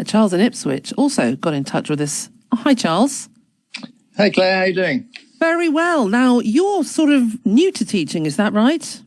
Charles in Ipswich also got in touch with us. Oh, hi, Charles. Hey, Claire, how are you doing? Very well. Now, you're sort of new to teaching, is that right?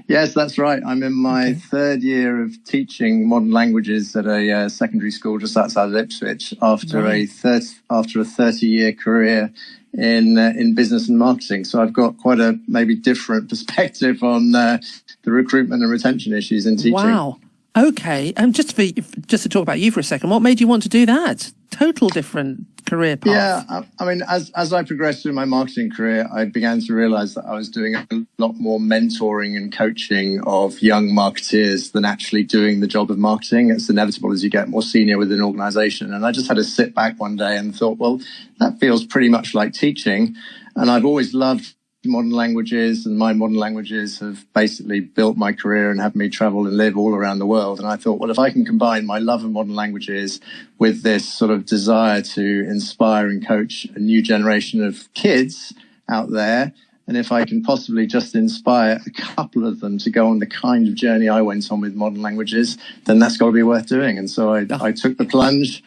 Yes, that's right. I'm in my third year of teaching modern languages at a secondary school just outside of Ipswich after a 30-year career in business and marketing. So I've got quite a maybe different perspective on the recruitment and retention issues in teaching. Wow. Okay. Just to talk about you for a second, what made you want to do that? Total different career path. Yeah, I mean, as I progressed through my marketing career, I began to realize that I was doing a lot more mentoring and coaching of young marketeers than actually doing the job of marketing. It's inevitable as you get more senior within an organization. And I just had to sit back one day and thought, well, that feels pretty much like teaching. And I've always loved modern languages, and my modern languages have basically built my career and have me travel and live all around the world. And I thought, well, if I can combine my love of modern languages with this sort of desire to inspire and coach a new generation of kids out there, and if I can possibly just inspire a couple of them to go on the kind of journey I went on with modern languages, then that's got to be worth doing. And so I took the plunge.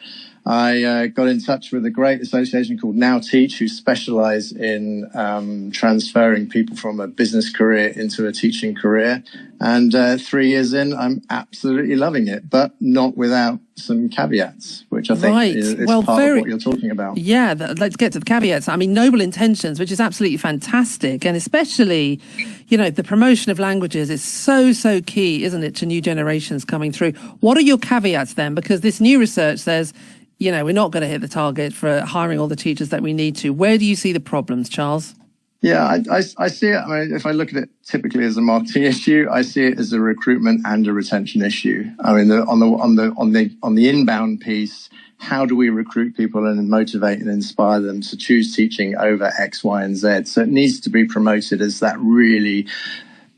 I got in touch with a great association called Now Teach, who specialize in transferring people from a business career into a teaching career. And 3 years in, I'm absolutely loving it, but not without some caveats, which I think is part of what you're talking about. Yeah, let's get to the caveats. I mean, noble intentions, which is absolutely fantastic. And especially, the promotion of languages is so key, isn't it, to new generations coming through. What are your caveats then? Because this new research says, we're not going to hit the target for hiring all the teachers that we need to. Where do you see the problems, Charles? Yeah, I see it. I mean, if I look at it typically as a marketing issue, I see it as a recruitment and a retention issue. I mean, on the inbound piece, how do we recruit people and motivate and inspire them to choose teaching over X, Y, and Z? So it needs to be promoted as that really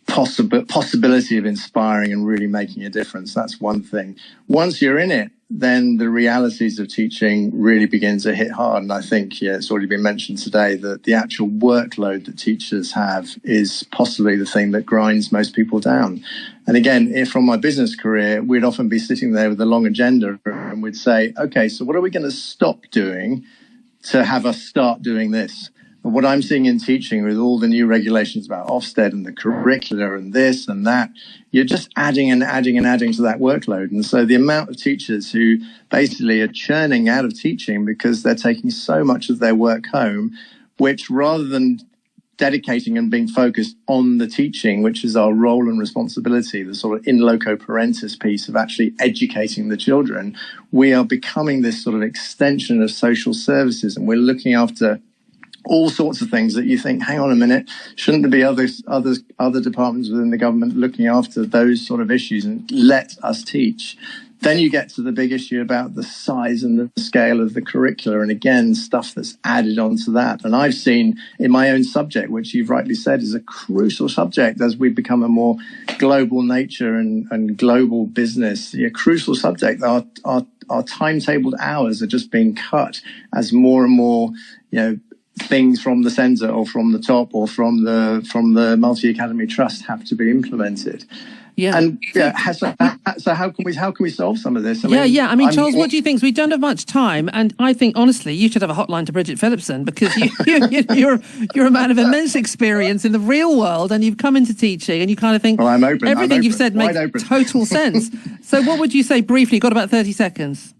possibility of inspiring and really making a difference. That's one thing. Once you're in it, then the realities of teaching really begin to hit hard. And I think, it's already been mentioned today that the actual workload that teachers have is possibly the thing that grinds most people down. And again, if from my business career, we'd often be sitting there with a long agenda and we'd say, okay, so what are we going to stop doing to have us start doing this? And what I'm seeing in teaching with all the new regulations about Ofsted and the curricula and this and that, you're just adding and adding and adding to that workload. And so the amount of teachers who basically are churning out of teaching because they're taking so much of their work home, which rather than dedicating and being focused on the teaching, which is our role and responsibility, the sort of in loco parentis piece of actually educating the children, we are becoming this sort of extension of social services, and we're looking after all sorts of things that you think, hang on a minute, shouldn't there be other departments within the government looking after those sort of issues and let us teach? Then you get to the big issue about the size and the scale of the curricula, and again, stuff that's added onto that. And I've seen in my own subject, which you've rightly said is a crucial subject as we become a more global nature and global business, a crucial subject. Our timetabled hours are just being cut as more and more, things from the centre or from the top or from the multi-academy trust have to be implemented. Yeah. And so how can we solve some of this? I mean, Charles, what do you think? We don't have much time, and I think honestly, you should have a hotline to Bridget Phillipson, because you're a man of immense experience in the real world, and you've come into teaching, and you kind of think, well, I'm open. Everything you've said makes total sense. So, what would you say briefly? You've got about 30 seconds.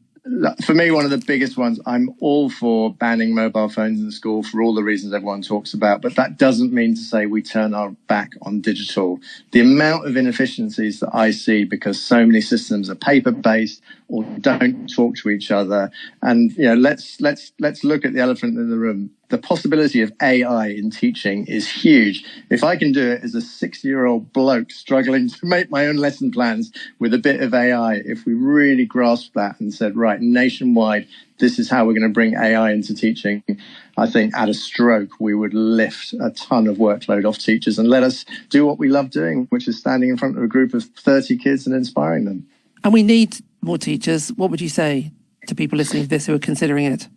For me, one of the biggest ones, I'm all for banning mobile phones in school for all the reasons everyone talks about, but that doesn't mean to say we turn our back on digital. The amount of inefficiencies that I see because so many systems are paper-based or don't talk to each other, and let's look at the elephant in the room. The possibility of AI in teaching is huge. If I can do it as a 60-year-old bloke struggling to make my own lesson plans with a bit of AI, if we really grasped that and said, right, nationwide, this is how we're going to bring AI into teaching, I think at a stroke, we would lift a ton of workload off teachers and let us do what we love doing, which is standing in front of a group of 30 kids and inspiring them. And we need more teachers. What would you say to people listening to this who are considering it?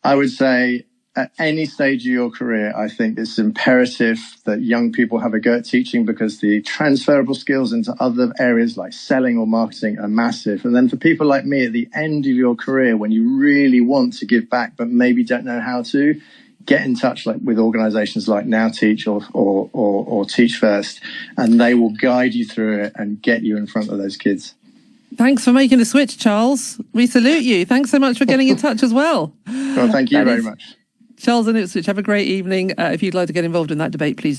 I would say, at any stage of your career, I think it's imperative that young people have a go at teaching, because the transferable skills into other areas like selling or marketing are massive. And then for people like me at the end of your career, when you really want to give back but maybe don't know how to, get in touch with organizations like Now Teach or Teach First, and they will guide you through it and get you in front of those kids. Thanks for making the switch, Charles. We salute you. Thanks so much for getting in touch as well. Well, thank you very much. Charles in Ipswich, have a great evening. If you'd like to get involved in that debate, please do.